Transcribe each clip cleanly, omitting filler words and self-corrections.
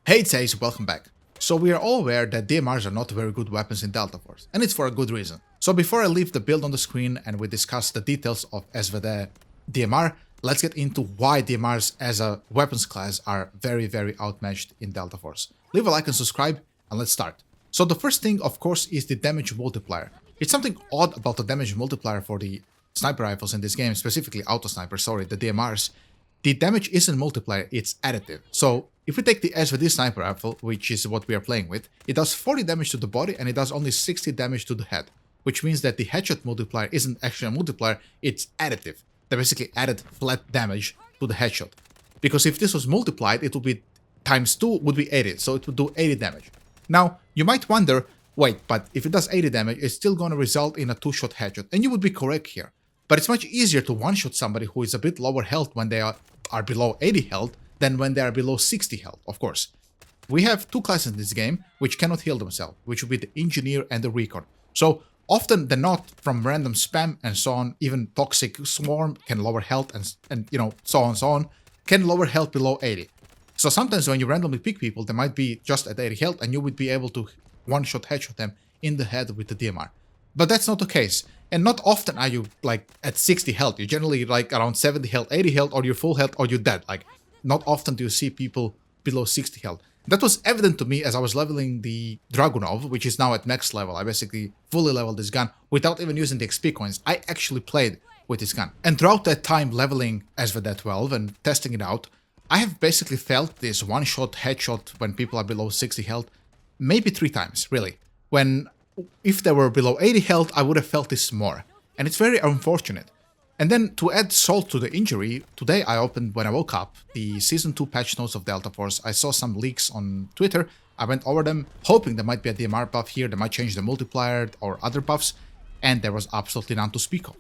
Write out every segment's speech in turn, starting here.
Hey it's Ace, welcome back. So we are all aware that DMRs are not very good weapons in Delta Force, and it's for a good reason. So before I leave the build on the screen and we discuss the details of SVD DMR, let's get into why DMRs as a weapons class are very outmatched in Delta Force. Leave a like and subscribe, and let's start. So the first thing, of course, is the damage multiplier. It's something odd about the damage multiplier for the sniper rifles in this game, specifically auto snipers, sorry, the DMRs. The damage isn't multiplier, it's additive. So if we take the SVD sniper rifle, which is what we are playing with, it does 40 damage to the body and it does only 60 damage to the head, which means that the headshot multiplier isn't actually a multiplier, it's additive. They basically added flat damage to the headshot. Because if this was multiplied, it would be times 2 would be 80, so it would do 80 damage. Now, you might wonder, wait, but if it does 80 damage, it's still gonna result in a 2-shot headshot, and you would be correct here. But it's much easier to one-shot somebody who is a bit lower health when they are below 80 health than when they are below 60 health, of course. We have two classes in this game which cannot heal themselves, which would be the Engineer and the Recon. So often than not, from random spam and so on, even Toxic Swarm can lower health and you know, so on, can lower health below 80. So sometimes when you randomly pick people, they might be just at 80 health and you would be able to one-shot headshot them in the head with the DMR. But that's not the case. And not often are you like at 60 health. You're generally like around 70 health, 80 health, or you're full health, or you're dead. Like, not often do you see people below 60 health. That was evident to me as I was leveling the Dragunov, which is now at max level. I basically fully leveled this gun without even using the XP coins. I actually played with this gun. And throughout that time leveling SVD 12 and testing it out, I have basically felt this one-shot headshot when people are below 60 health maybe 3 times, really. If they were below 80 health, I would have felt this more. And it's very unfortunate. And then to add salt to the injury, today I opened, when I woke up, the Season 2 patch notes of Delta Force. I saw some leaks on Twitter. I went over them, hoping there might be a DMR buff here, they might change the multiplier or other buffs, and there was absolutely none to speak of.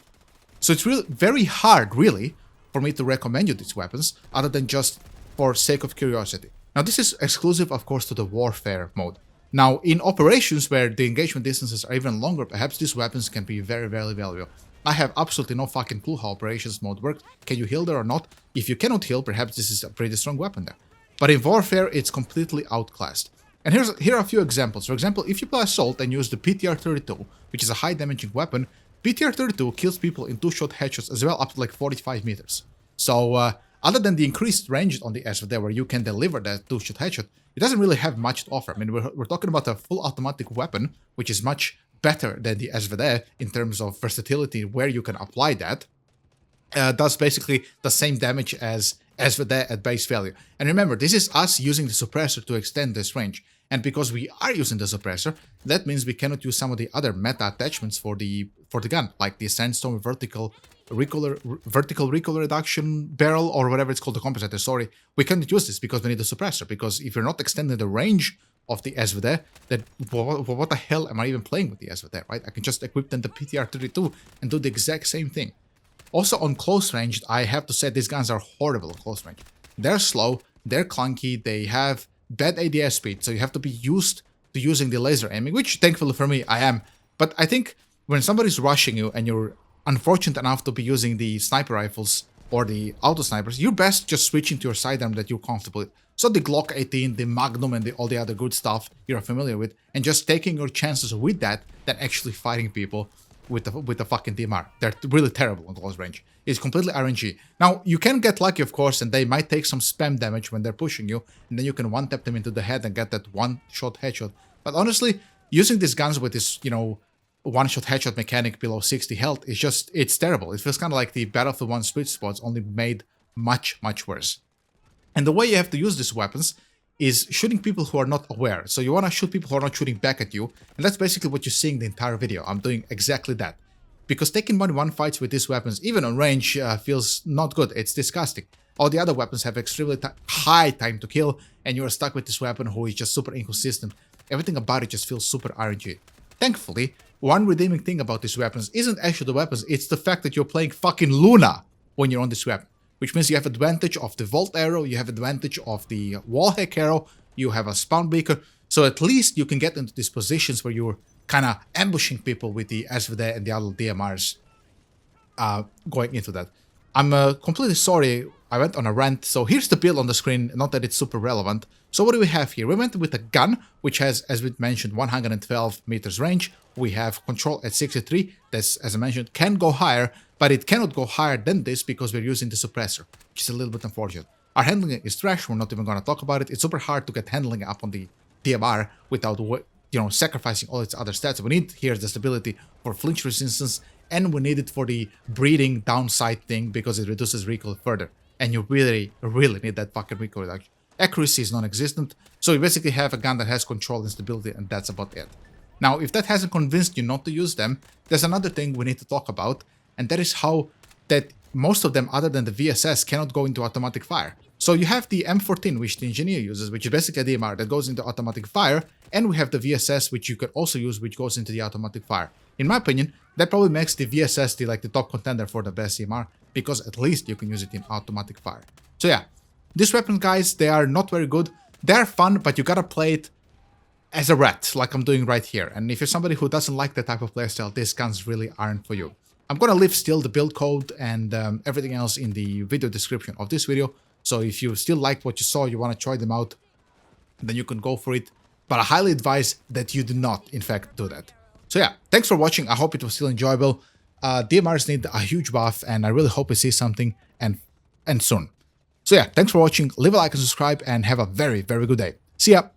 So it's really very hard, really, for me to recommend you these weapons, other than just for sake of curiosity. Now this is exclusive, of course, to the Warfare mode. Now, in operations where the engagement distances are even longer, perhaps these weapons can be very valuable. I have absolutely no fucking clue how operations mode works. Can you heal there or not? If you cannot heal, perhaps this is a pretty strong weapon there. But in Warfare, it's completely outclassed. And here are a few examples. For example, if you play Assault and use the PTR-32, which is a high damaging weapon, PTR-32 kills people in 2-shot headshots as well, up to like 45 meters. So, other than the increased range on the SVD where you can deliver that 2-shot headshot, it doesn't really have much to offer. I mean, we're talking about a full automatic weapon, which is much better than the SVD in terms of versatility where you can apply that. Does basically the same damage as SVD at base value. And remember, this is us using the suppressor to extend this range. And because we are using the suppressor, that means we cannot use some of the other meta attachments for the gun, like the Sandstone vertical recoil reduction barrel, or whatever it's called, the compensator, sorry. We cannot use this because we need the suppressor, because if you're not extending the range of the SVD, then what the hell am I even playing with the SVD, right? I can just equip then the PTR-32 and do the exact same thing. Also on close range, I have to say these guns are horrible on close range. They're slow, they're clunky, they have bad ADS speed, so you have to be used to using the laser aiming, which thankfully for me I am. But I think when somebody's rushing you and you're unfortunate enough to be using the sniper rifles or the auto snipers, you're best just switching to your sidearm that you're comfortable with. So the Glock 18, the Magnum, and all the other good stuff you're familiar with, and just taking your chances with that than actually fighting people with the fucking DMR. They're really terrible on close range. It's completely RNG. Now, you can get lucky, of course, and they might take some spam damage when they're pushing you, and then you can one-tap them into the head and get that one-shot headshot. But honestly, using these guns with this, you know, one-shot headshot mechanic below 60 health is just, it's terrible. It feels kind of like the Battlefield 1 sweet spots, only made much worse. And the way you have to use these weapons is shooting people who are not aware. So you want to shoot people who are not shooting back at you, and that's basically what you're seeing the entire video. I'm doing exactly that. Because taking 1v1 fights with these weapons, even on range, feels not good. It's disgusting. All the other weapons have extremely high time to kill, and you're stuck with this weapon who is just super inconsistent. Everything about it just feels super RNG. Thankfully, one redeeming thing about these weapons isn't actually the weapons, it's the fact that you're playing fucking Luna when you're on this weapon. Which means you have advantage of the Volt Arrow, you have advantage of the Wallhack Arrow, you have a Spawn Beaker, so at least you can get into these positions where you're kind of ambushing people with the SVD and the other DMRs going into that. I'm completely sorry, I went on a rant, so here's the build on the screen, not that it's super relevant. So what do we have here? We went with a gun, which has, as we mentioned, 112 meters range. We have control at 63. That's, as I mentioned, can go higher, but it cannot go higher than this because we're using the suppressor, which is a little bit unfortunate. Our handling is trash. We're not even going to talk about it. It's super hard to get handling up on the DMR without, sacrificing all its other stats. We need here the stability for flinch resistance, and we need it for the breathing downside thing because it reduces recoil further. And you really, really need that fucking recoil reduction. Accuracy is non-existent, so you basically have a gun that has control and stability, and that's about it. Now, if that hasn't convinced you not to use them, there's another thing we need to talk about, and that is how that most of them, other than the VSS, cannot go into automatic fire. So you have the M14, which the engineer uses, which is basically a DMR that goes into automatic fire, and we have the VSS, which you could also use, which goes into the automatic fire. In my opinion, that probably makes the VSS the top contender for the best DMR, because at least you can use it in automatic fire. So yeah, these weapons, guys, they are not very good. They're fun, but you gotta play it as a rat, like I'm doing right here. And if you're somebody who doesn't like that type of playstyle, these guns really aren't for you. I'm gonna leave still the build code and everything else in the video description of this video. So if you still liked what you saw, you want to try them out, then you can go for it. But I highly advise that you do not, in fact, do that. So yeah, thanks for watching. I hope it was still enjoyable. DMRs need a huge buff, and I really hope we see something and soon. So yeah, thanks for watching. Leave a like and subscribe, and have a very, very good day. See ya!